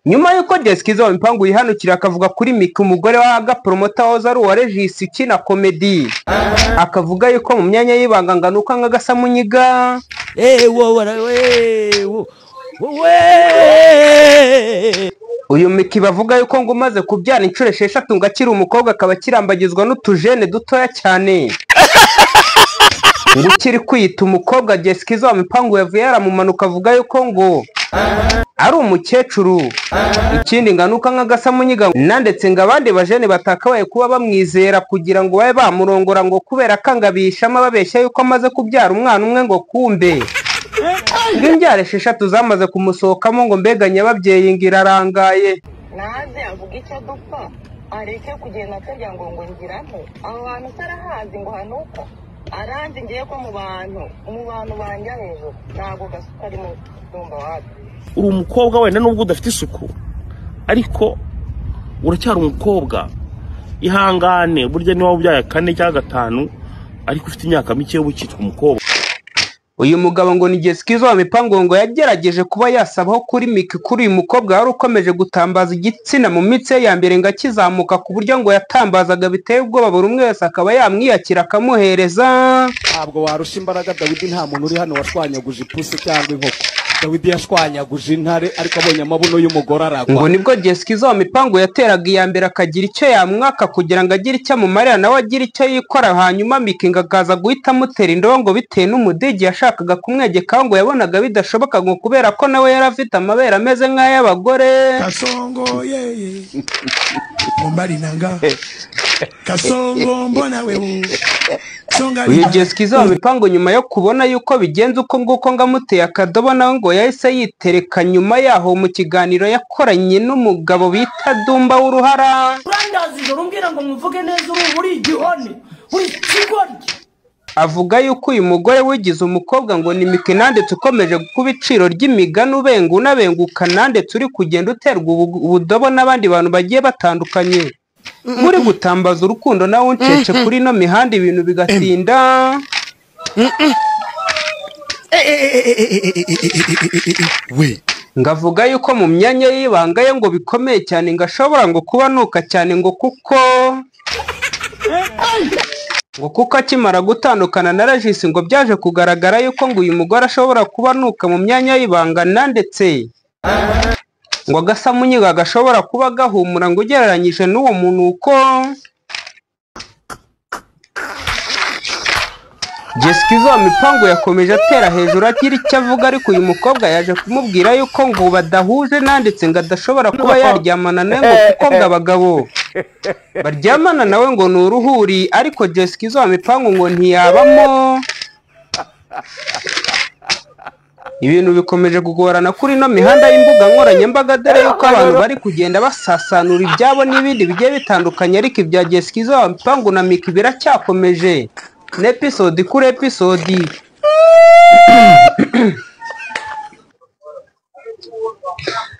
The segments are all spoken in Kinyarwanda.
nyuma yuko Jessica Mipangu yihanukira akavuga kuri Miki umugore wa Gapromota wahoze ari uwa Regis ikina comedy akavuga yuko mu myanya y'ibanga nganuka nk'agasamunyiga uyu Miki bavuga yuko ngo umaze kubyana inshuro 6 ngo akiri umukobwa akaba kirambagizwa n'utujene dutoya cyane ngo ukiri kwita umukobwa Jessica Mipangu yavuye yaramumanuka avuga yuko ngo ari umukecuru ikindi nganuka nk'agasamunyiga ndetse ngo abandi bajene batakabaye kuba bamwizera kugira ngo babe bamurongora ngo kubera kangabishama babeshya yuko amaze kubyara umwana umwe ngo kumbe ng'imbyare 6 zamaze kumusohokamo ngo mbega nyababyeyi ngirarangaye naze avuga icyo dupfa areke kugenda atajya ngo ngiramo abo bantu sarahazi ngo hanuko aranzi ngiye ko mu bantu banja hejuru ntabwo gasuka ari mu ndumva wapi uri umukobwa wenda nubwo udafite isuku ariko uracyari umukobwa ihangane burya niba ubyaye 4 cyangwa 5 ariko ufite imyaka mike yo bukitwa umukobwa. uyu mugabo ngo ni Jessica Mipangu ngo yagerageje kuba yasabaho kuri Miki kuri uyu mukobwa wari ukomeje gutambaza igitsina mu mitse ya mbere ngo akizamuka ku buryo ngo yatambazaga biteye ubwoba buri umwe wese akaba yamwiyakira akamuhereza. Ntabwo warusha imbaraga Dawidi, nta muntu uri hano washwanyaguje ipusi cyangwa inkoko. Dawidi yashwanyaguje intare ariko abonye amabuno y'umugore aragwa. Ngo nibwo Jessica Mipangu yateraga iya mbere akagira icyo yamwaka kugira ngo agire icyo amumarira nawe agira icyo yikora, hanyuma Miki ngo akaza guhita amutera indobo ngo bitewe n'umudigi yashakaga kumwegeka ngo yabonaga bidashoboka ngo kubera ko nawe yari afite amabere ameze nk'ay'abagore. Kasongo yeye mumbari nanga Kasongo mbona wewe. Uyu Jessica Mipangu nyuma yo kubona yuko bigenze uko nguko ngamuteye akadobo nawe ngo yahise yitereka nyuma yaho mu kiganiro yakoranye n'umugabo bita Dumba w'uruhara. Urandazi urumbwira ngo muvuge neza uri igihone uri kigoryi. Avuga yuko uyu mugore wigize umukobwa ngo ni Miki ndetse ukomeje kuba iciro ry'imigani ubenga unabenguka ndetse uri kugenda uterwa ubudobo n'abandi bantu bagiye batandukanye. Muri gutambaza urukundo nawe uncece kuri no mihanda ibintu bigatinda. Ngavuga yuko mu myanya y'ibanga ye ngo bikomeye cyane ngashobora ngo kuba nuka cyane ngo kuko akimara gutandukana na Regis ngo byaje kugaragara yuko ngo uyu mugore ashobora kuba nuka mu myanya y'ibanga ndetse ngo agasamunyiga gashobora kuba gahumura ngo ugereranyije n'uwo muntu uko. Jessica Mipangu yakomeje atera hejuru agira icyo avuga, ariko uyu mukobwa yaje kumubwira yuko ngo badahuje ndetse ngo adashobora kuba yaryamana nawe ngo kuko ngo abagabo baryamana nawe ngo ni uruhuri, ariko Jessica Mipangu ngo ntiyabamo. Ibintu bikomeje kugorana kuri no mihanda y'imbuga nkoranyambaga dore yuko abantu bari kugenda basasanura ibyabo n'ibindi bigiye bitandukanye, ariko ibya Jessica Mipangu na Miki biracyakomeje n'episode kuri episode.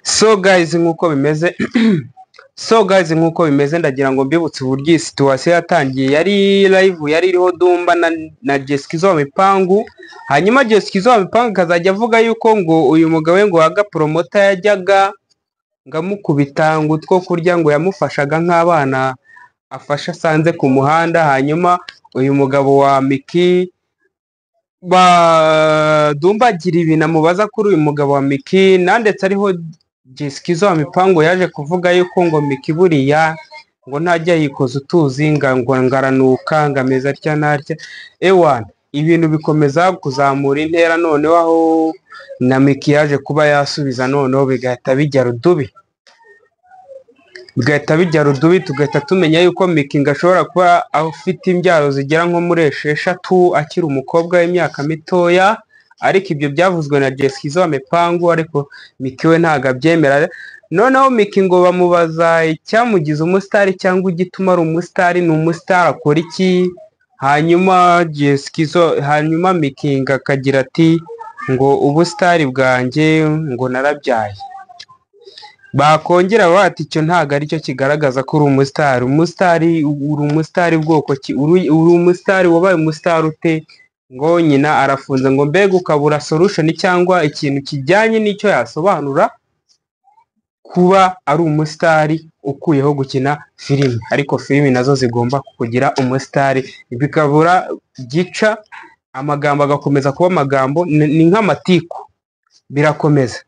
So guys nkuko bimeze ndagira ngo mbibutse uburyo situation yatangiye. Yari live yari iriho Dumba na Jessica Mipangu, hanyuma Jessica Mipangu kazajya avuga yuko ngo uyu mugabo ngo waga promota yajyaga ngamukubita ngo utwo kurya ngo yamufashaga nk'abana afasha sanze ku muhanda. Hanyuma uyu mugabo wa Miki Dumba agira ibintu amubaza kuri uyu mugabo wa Miki ndetse ariho Jessica Mipangu yaje kuvuga yuko ngo Miki buriya ngo ntajya yikoza utuzi ngo ngaranuka ngameza atya narya. Ewana ibintu bikomeza kuzamura intera, noneho aho na Miki yaje kuba yasubiza noneho bigahita bijya rudubi tugahita tumenya yuko Miki ngashobora kuba afite imbyaro zigera nko muri 6 akiri umukobwa w'imyaka mitoya, ariko ibyo byavuzwe na Jessica Mipangu, ariko Miki we ntago abyemera. Noneho Miki ngo bamubaza icyamugize umusitari cyangwa igituma ari umusitari, ni umusitari akora iki. Hanyuma Miki ngakagira ati ngo ubusitari bwanjye ngo narabyaye. Bakongera bati icyo ntago ari cyo kigaragaza ko uri umusitari. Uri umusitari bwoko ki? Uri umusitari wabaye umusitari ute ngo nyina arafunze ngo mbega ukabura solution cyangwa ikintu kijyanye n'icyo yasobanura kuba ari umusitari ukuyeho gukina filime, ariko filime nazo zigomba kugira umusitari, bikabura gica amagambo agakomeza kuba amagambo, ni nk'amatiku birakomeza.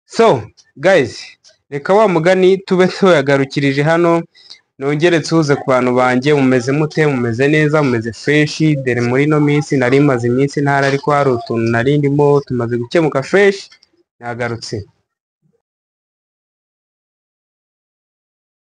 So guys, reka wa mugani tube tuyagarukirije hano, nongere tuze ku bantu banjye, mumeze mute? Mumeze neza? Mumeze fresh? Dere muri no minsi nari maze iminsi ntara, ariko hari utuntu nari ndimo tumaze gukemuka fresh, nagarutse.